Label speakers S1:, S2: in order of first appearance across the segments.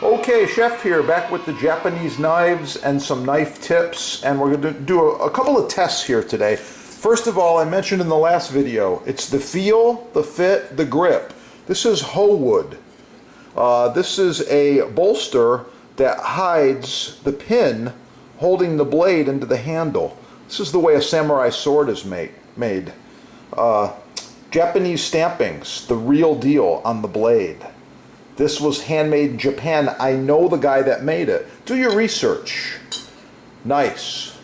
S1: Okay, Chef here, back with the Japanese knives and some knife tips, and we're going to do a couple of tests here today. First of all, I mentioned in the last video, it's the feel, the fit, the grip. This is hoe wood. This is a bolster that hides the pin holding the blade into the handle. This is the way a samurai sword is made. Japanese stampings, the real deal on the blade. This was handmade in Japan. I know the guy that made it. Do your research. Nice.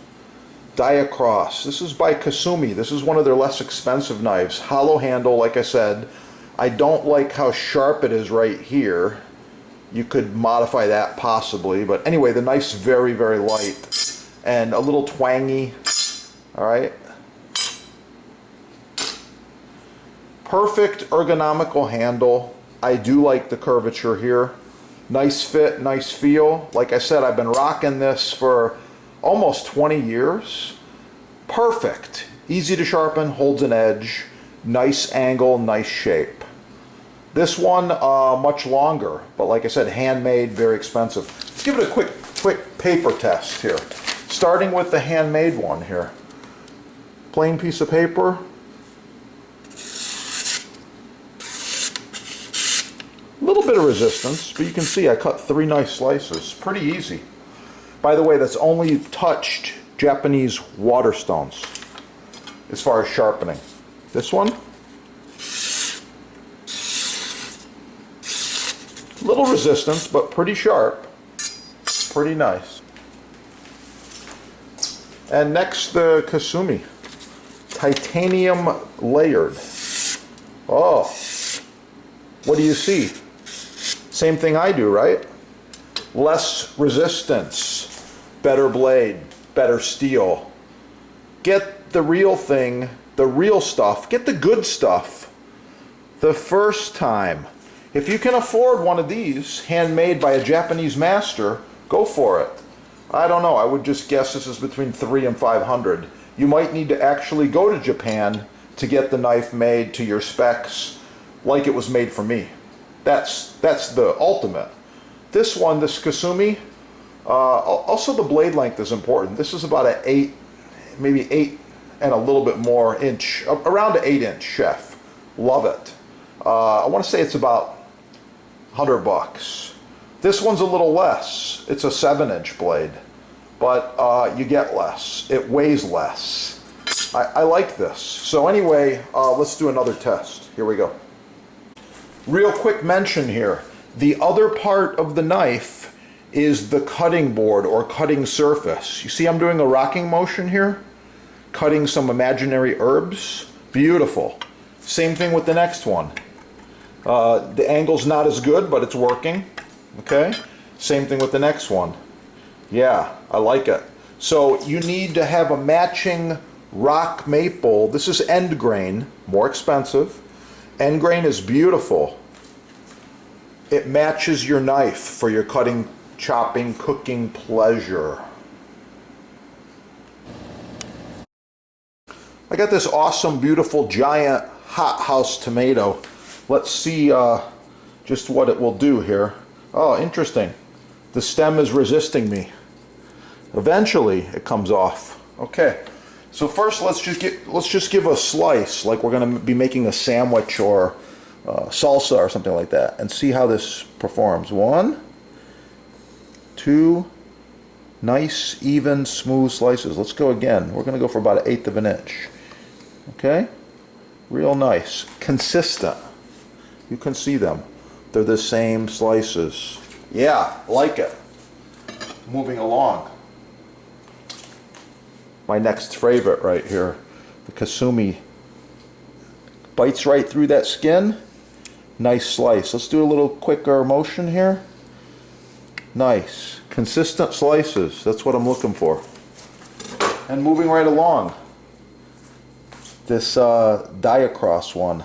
S1: Diacross. This is by Kasumi. This is one of their less expensive knives. Hollow handle, like I said. I don't like how sharp it is right here. You could modify that possibly. But anyway, the knife's very, very light. And a little twangy. Alright. Perfect ergonomical handle. I do like the curvature here. Nice fit, nice feel. Like I said, I've been rocking this for almost 20 years. Perfect. Easy to sharpen, holds an edge. Nice angle, nice shape. This one, much longer, but like I said, handmade, very expensive. Let's give it a quick paper test here. Starting with the handmade one here. Plain piece of paper. A little bit of resistance, but you can see I cut 3 nice slices. Pretty easy. By the way, that's only touched Japanese water stones as far as sharpening. This one, little resistance, but pretty sharp. Pretty nice. And next, the Kasumi. Titanium layered. Oh, what do you see? Same thing I do, right? Less resistance, better blade, better steel. Get the real thing, the real stuff, get the good stuff the first time. If you can afford one of these, handmade by a Japanese master, go for it. I don't know, I would just guess this is between $300 and $500. You might need to actually go to Japan to get the knife made to your specs like it was made for me. That's the ultimate. This one, this Kasumi, also the blade length is important. This is about an 8, maybe 8 and a little bit more inch, around an 8-inch chef. Love it. I want to say it's about $100. This one's a little less. It's a 7-inch blade, but you get less. It weighs less. I like this. So anyway, let's do another test. Here we go. Real quick mention here. The other part of the knife is the cutting board or cutting surface. You see I'm doing a rocking motion here? Cutting some imaginary herbs. Beautiful. Same thing with the next one. The angle's not as good, but it's working. Okay? Same thing with the next one. Yeah, I like it. So you need to have a matching rock maple. This is end grain, more expensive. End grain is beautiful. It matches your knife for your cutting, chopping, cooking pleasure. I got this awesome, beautiful, giant hothouse tomato. Let's see just what it will do here. Oh, interesting. The stem is resisting me. Eventually, it comes off. Okay. So first, let's just give a slice, like we're going to be making a sandwich or salsa or something like that, and see how this performs. 1, 2, nice, even, smooth slices. Let's go again. We're going to go for about 1/8 of an inch. Okay, real nice, consistent. You can see them. They're the same slices. Yeah, like it. Moving along. My next favorite right here, the Kasumi. Bites right through that skin. Nice slice. Let's do a little quicker motion here. Nice. Consistent slices. That's what I'm looking for. And moving right along. This diacross one.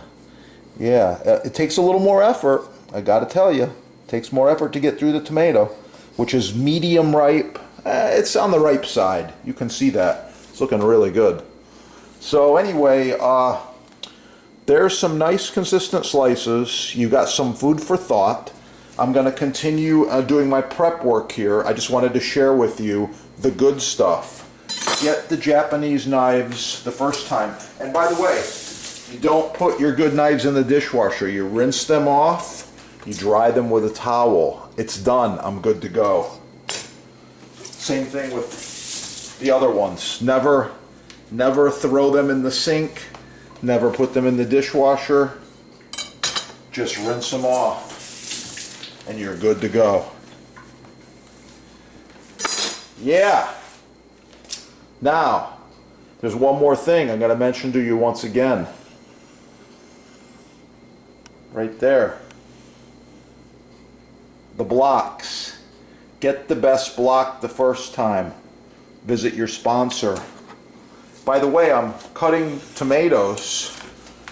S1: Yeah, it takes a little more effort. I gotta tell you. It takes more effort to get through the tomato, which is medium ripe. It's on the ripe side. You can see that. It's looking really good. So anyway, there's some nice consistent slices. You got some food for thought. I'm going to continue doing my prep work here. I just wanted to share with you the good stuff. Get the Japanese knives the first time. And by the way, you don't put your good knives in the dishwasher. You rinse them off, you dry them with a towel. It's done. I'm good to go. Same thing with the other ones. Never throw them in the sink. Never put them in the dishwasher. Just rinse them off and you're good to go. Yeah. Now, there's one more thing I'm going to mention to you once again. Right there. The blocks. Get the best block the first time. Visit your sponsor. By the way, I'm cutting tomatoes,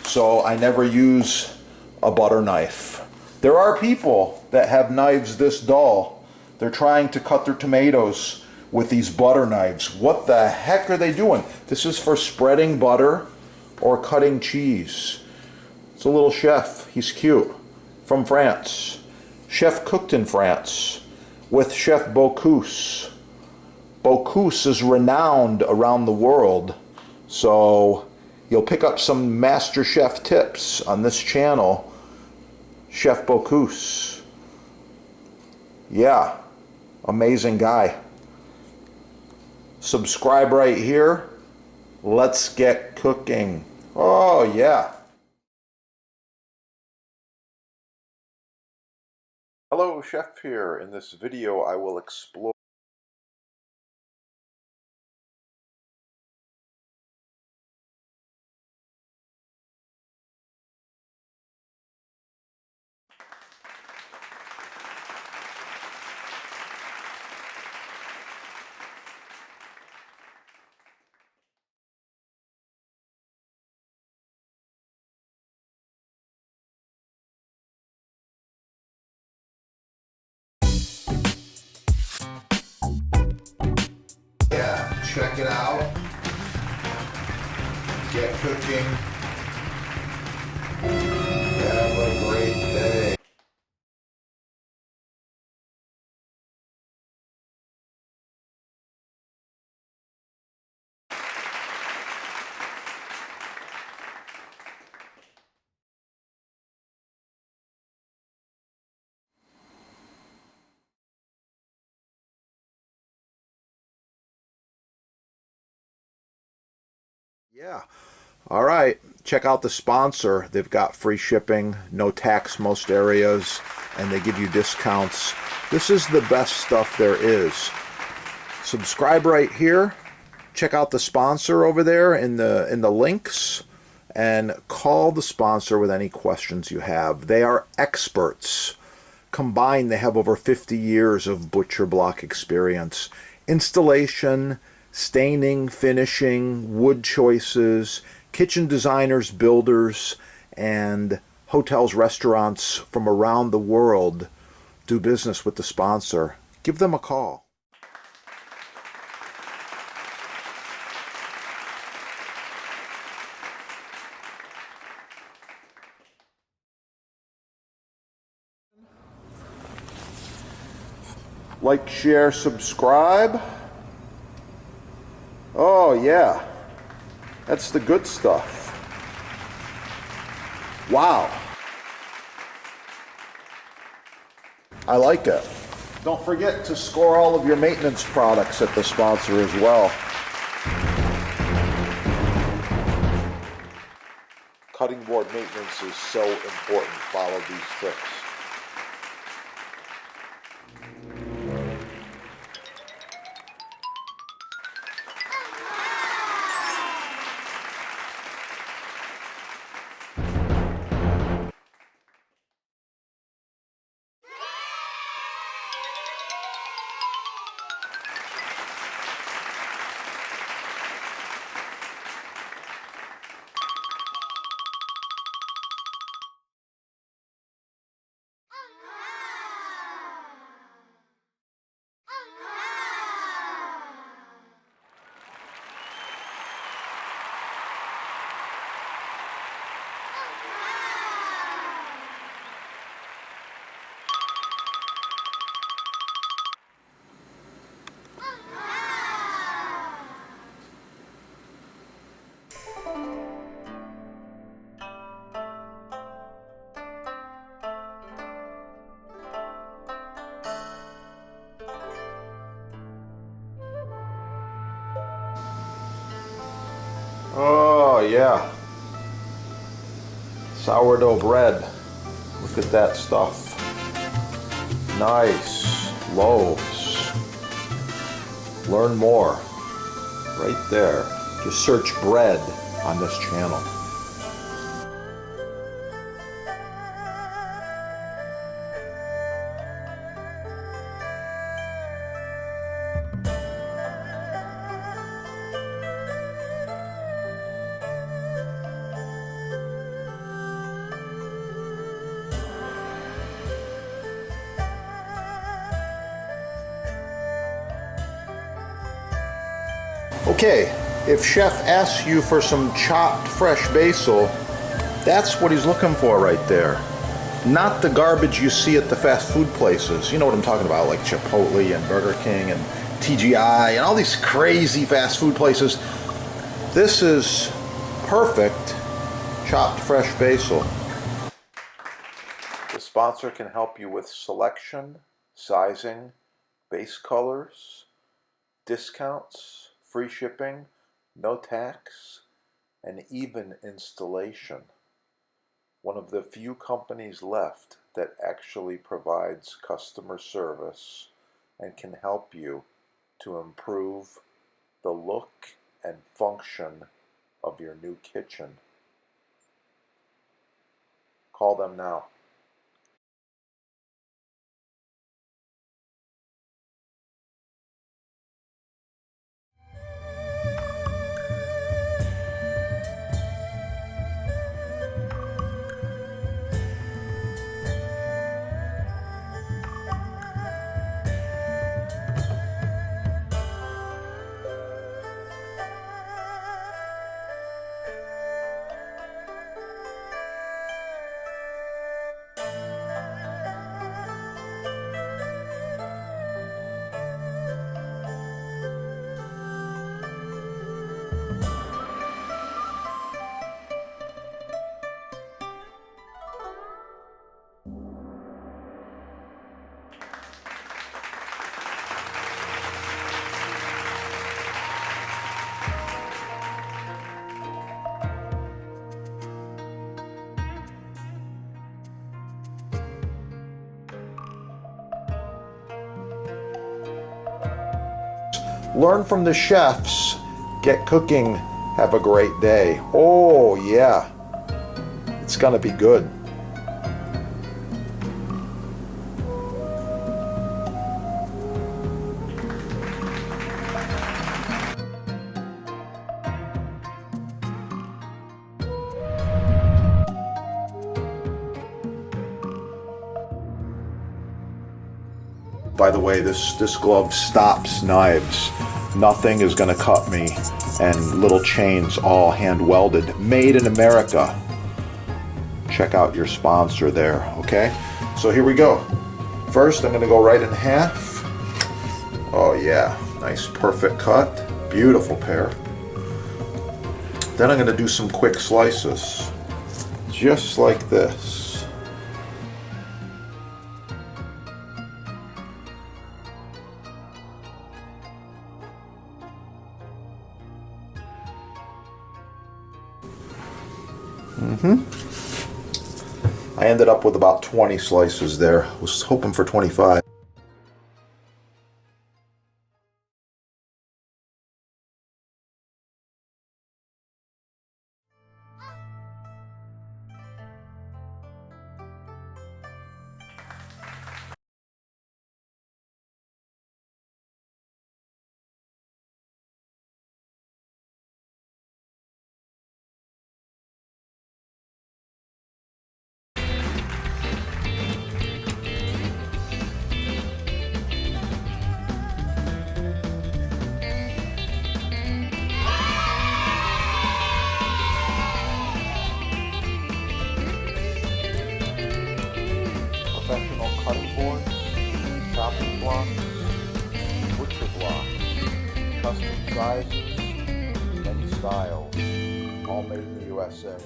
S1: so I never use a butter knife. There are people that have knives this dull. They're trying to cut their tomatoes with these butter knives. What the heck are they doing? This is for spreading butter or cutting cheese. It's a little chef. He's cute. From France. Chef cooked in France with Chef Bocuse. Bocuse is renowned around the world, so you'll pick up some master chef tips on this channel. Chef Bocuse. Yeah, amazing guy. Subscribe right here. Let's get cooking. Oh yeah. Hello, Chef here. In this video I will explore check it out. Get cooking. Have a great day. Yeah. All right. Check out the sponsor. They've got free shipping, no tax most areas, and they give you discounts. This is the best stuff there is. Subscribe right here. Check out the sponsor over there in the links, and call the sponsor with any questions you have. They are experts. Combined, they have over 50 years of butcher block experience. Installation, staining, finishing, wood choices, kitchen designers, builders, and hotels, restaurants from around the world do business with the sponsor. Give them a call. Like, share, subscribe. Oh yeah, that's the good stuff. Wow. I like it. Don't forget to score all of your maintenance products at the sponsor as well. Cutting board maintenance is so important. Follow these tips. Oh yeah. Sourdough bread. Look at that stuff. Nice loaves. Learn more right there. Just search bread on this channel. Okay, if chef asks you for some chopped fresh basil, that's what he's looking for right there. Not the garbage you see at the fast food places. You know what I'm talking about, like Chipotle and Burger King and TGI and all these crazy fast food places. This is perfect chopped fresh basil. The sponsor can help you with selection, sizing, base colors, discounts, free shipping, no tax, and even installation. One of the few companies left that actually provides customer service and can help you to improve the look and function of your new kitchen. Call them now. Learn from the chefs. Get cooking. Have a great day. Oh yeah, it's gonna be good. By the way, this glove stops knives. Nothing is gonna cut me. And little chains, all hand welded, made in America. Check out your sponsor there, okay? So here we go. First, I'm gonna go right in half. Oh yeah, nice perfect cut. Beautiful pear. Then I'm gonna do some quick slices. Just like this. I ended up with about 20 slices there. I was hoping for 25. Professional cutting boards, chopping blocks, butcher blocks, custom sizes, many styles, all made in the USA.